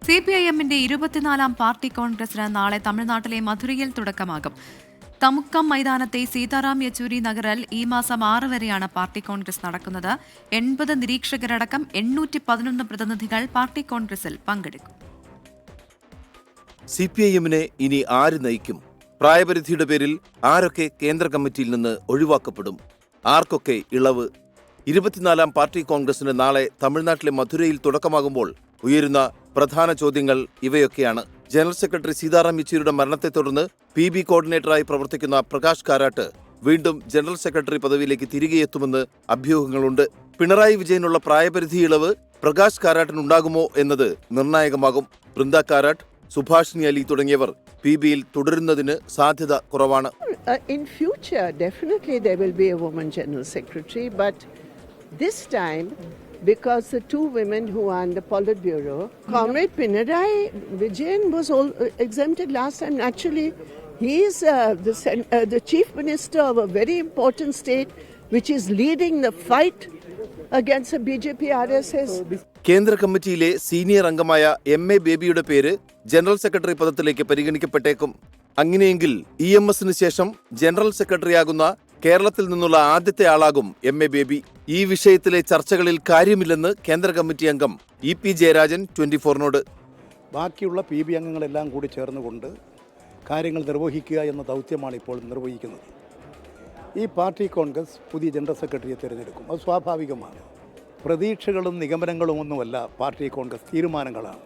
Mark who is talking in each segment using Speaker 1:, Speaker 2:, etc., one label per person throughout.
Speaker 1: CPIM-ന്റെ 24ാം party കോൺഗ്രസിന് നാളെ തമിഴ്നാട്ടിലെ മധുരയിൽ തുടക്കമാകും. തമുക്കം മൈതാനത്തെ സീതാറാം യെച്ചൂരി നഗറിൽ ഈ മാസം 6 വരെയാണ് പാർട്ടി കോൺഗ്രസ് നടക്കുന്നത്. 80 നിരീക്ഷകരടക്കം 811 പ്രതിനിധികൾ പാർട്ടി കോൺഗ്രസിൽ പങ്കെടുക്കും.
Speaker 2: CPIM-നെ ഇനി ആര് നയിക്കും? പ്രായപരിധിയുടെ പേരിൽ ആരൊക്കെ കേന്ദ്ര കമ്മിറ്റിയിൽ നിന്ന് ഒഴിവാക്കപ്പെടും? ആർക്കൊക്കെ ഇളവ്? 24ാം പാർട്ടി കോൺഗ്രസിന് നാളെ തമിഴ്നാട്ടിലെ മധുരയിൽ തുടക്കമാകുമ്പോൾ ഉയരുന്ന പ്രധാന ചോദ്യങ്ങൾ ഇവയൊക്കെയാണ്. ജനറൽ സെക്രട്ടറി സീതാറാം യെച്ചൂരിയുടെ മരണത്തെ തുടർന്ന് PB കോർഡിനേറ്ററായി പ്രവർത്തിക്കുന്ന പ്രകാശ് കാരാട്ട് വീണ്ടും ജനറൽ സെക്രട്ടറി പദവിയിലേക്ക് തിരികെ എത്തുമെന്ന് അഭ്യൂഹങ്ങളുണ്ട്. പിണറായി വിജയനുള്ള പ്രായപരിധി ഇളവ് പ്രകാശ് കാരാട്ടിനുണ്ടാകുമോ എന്നത് നിർണായകമാകും. ബൃന്ദ കാരാട്ട്, സുഭാഷിണി അലി തുടങ്ങിയവർ PB-യിൽ തുടരുന്നതിന് സാധ്യത കുറവാണ്.
Speaker 3: In future, definitely there will be a woman general secretary, but this time, because the two women who are in the Politburo, Comrade Pinarayi Vijayan was all exempted last time. Actually, he is the chief minister of a very important state, which is leading the fight against the BJP RSS.
Speaker 2: കേന്ദ്ര കമ്മിറ്റിയിലെ senior അംഗമായ MA ബേബിയുടെ പേര് general secretary പദത്തിലേക്ക് പരിഗണിക്കപ്പെട്ടേക്കും. അങ്ങനെയെങ്കിൽ EMS-ന് ശേഷം general സെക്രട്ടറിയാകുന്ന കേരളത്തിൽ നിന്നുള്ള ആദ്യത്തെ ആളാകും MA baby. ഈ വിഷയത്തിലെ ചർച്ചകളിൽ കാര്യമില്ലെന്ന് കേന്ദ്ര കമ്മിറ്റി അംഗം EP ജയരാജൻ 24-നോട്.
Speaker 4: ബാക്കിയുള്ള PB അംഗങ്ങളെല്ലാം കൂടി ചേർന്നുകൊണ്ട് കാര്യങ്ങൾ നിർവഹിക്കുക എന്ന ദൗത്യമാണ് ഇപ്പോൾ നിർവഹിക്കുന്നത്. ഈ പാർട്ടി കോൺഗ്രസ് പുതിയ ജനറൽ സെക്രട്ടറിയെ തിരഞ്ഞെടുക്കും. അത് സ്വാഭാവികമാണ്. പ്രതീക്ഷകളും നിഗമനങ്ങളും ഒന്നുമല്ല പാർട്ടി കോൺഗ്രസ്, തീരുമാനങ്ങളാണ്.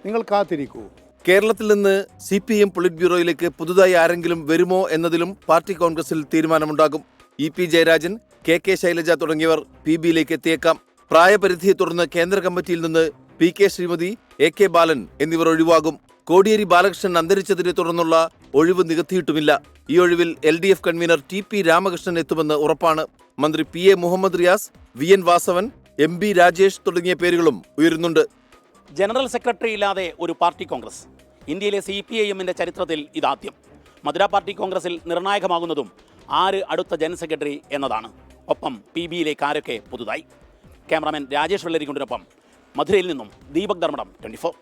Speaker 4: നിങ്ങൾ കാത്തിരിക്കൂ.
Speaker 2: കേരളത്തിൽ നിന്ന് CPM പൊളിറ്റ് ബ്യൂറോയിലേക്ക് പുതുതായി ആരെങ്കിലും വരുമോ എന്നതിലും പാർട്ടി കോൺഗ്രസിൽ തീരുമാനമുണ്ടാകും. EP ജയരാജൻ, KK ശൈലജ തുടങ്ങിയവർ PB-യിലേക്ക് എത്തിയേക്കാം. പ്രായപരിധിയെ തുടർന്ന് കേന്ദ്ര കമ്മിറ്റിയിൽ നിന്ന് PK ശ്രീമതി, AK ബാലൻ എന്നിവർ ഒഴിവാകും. കോടിയേരി ബാലകൃഷ്ണൻ അന്തരിച്ചതിനെ തുടർന്നുള്ള ഒഴിവ് നികത്തിയിട്ടുമില്ല. ഈ ഒഴിവിൽ LDF കൺവീനർ TP രാമകൃഷ്ണൻ എത്തുമെന്ന് ഉറപ്പാണ്. മന്ത്രി PA Muhammad Riyas, VN Vasavan, MB Rajesh തുടങ്ങിയ പേരുകളും ഉയരുന്നുണ്ട്.
Speaker 5: ജനറൽ സെക്രട്ടറി ഇല്ലാതെ ഒരു പാർട്ടി കോൺഗ്രസ് ഇന്ത്യയിലെ CPIM-ന്റെ ചരിത്രത്തിൽ ഇതാദ്യം. മധുര പാർട്ടി കോൺഗ്രസിൽ നിർണായകമാകുന്നതും ആര് അടുത്ത ജനറൽ സെക്രട്ടറി എന്നതാണ്. ഒപ്പം PB-യിലേക്ക് ആരൊക്കെ പുതുതായി. ക്യാമറാമാൻ രാജേഷ് വെള്ളരിക്കൊണ്ടിനൊപ്പം മധുരയിൽ നിന്നും ദീപക് ധർമ്മടം, 24.